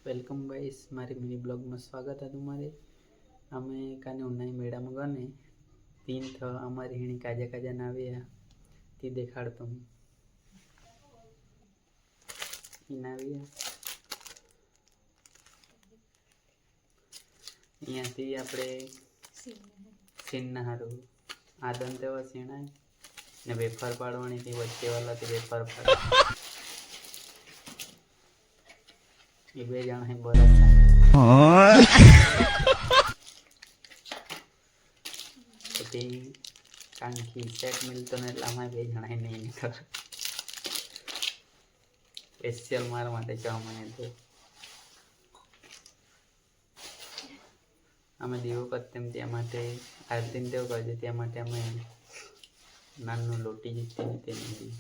Welcome guys मारी mini blog में स्वागत है तुम्हारे। आमे काने उन्नाई मेड़ा में गने तीन थ हमारी हिणी काजा काजा नाविया ती देखाड़ तुम नाविया यहाँ थी आपणे सीन हारू आदन तेवा सीणा ने वेफर पाड़वानी थी वच्चे वाला थी वेफर पाड़ ये बे जण है बरस कारण की सेट मिलतो ने એટલે અમારે બે જણા નહીં નીકળ સ્પેશિયલ મારા માટે ચા મને તો અમે દીવો કરતેમ ત્યાં માટે આરતીન તેવું કરજે ત્યાં માટે અમે નાનું લોટી જીતતી તે નહીં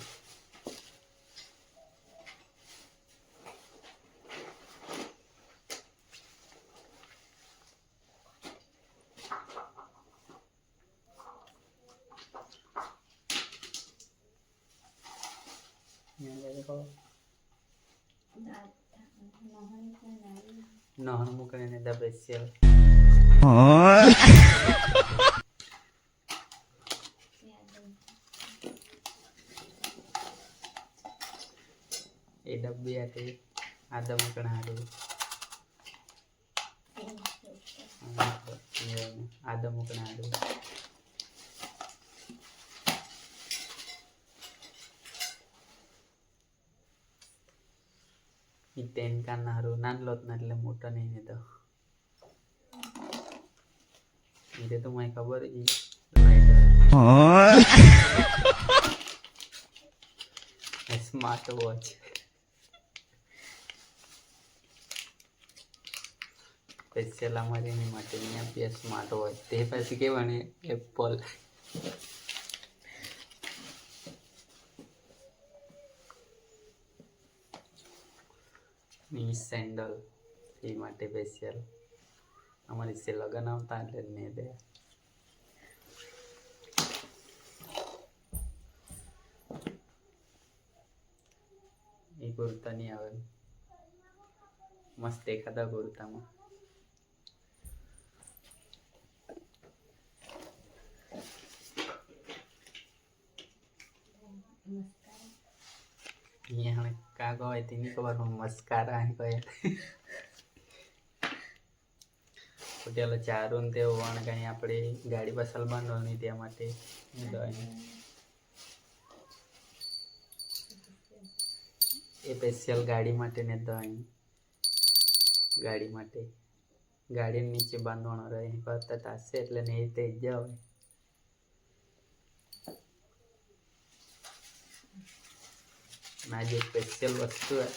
नहर मुकने ने द स्पेशल ए डब्बी आते आदा मुकना हारू आदा मुकना हारू टेन का नारू नानलोत ना એટલે મોટો નહીં ને તો ये तो मैं खबर ही स्मार्ट वॉच स्पेशल हमारे नहीं माटे नहीं आप स्मार्ट वॉच ते पास के बने एप्पल नी सैंडल ये माटे स्पेशल हमारी से लगन आवता એટલે ને દે ये कुर्ता नहीं आवे मस्त एखादा कुर्ता में यहाँ का कहवाय तेनी खबर मस्कारा है कहे पटेल चारू ने तेव वण कहीं आपणे गाड़ी पासल बांधवानी त्या माटे ए स्पेशल गाड़ी माटे ने दही गाड़ी माटे गाड़ी नीचे बांधवानो रहे करता तासे એટલે ને રીતે જ આવે ना जो स्पेशल वस्तु है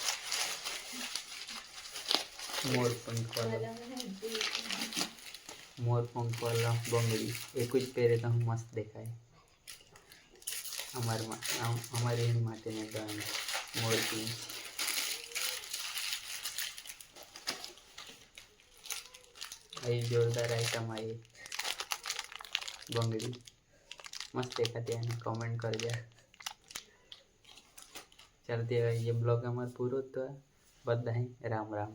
मोर पंख वाला बंगड़ी एक कुछ पहरे तो हम मस्त देखाय हमारे इन माटे ने दान मोर की आई जोरदार आइटम आई बंगड़ी मस्त देखाती है कमेंट कर दिया चलते ये ब्लॉग हमारा पूरा तो बधाई राम राम।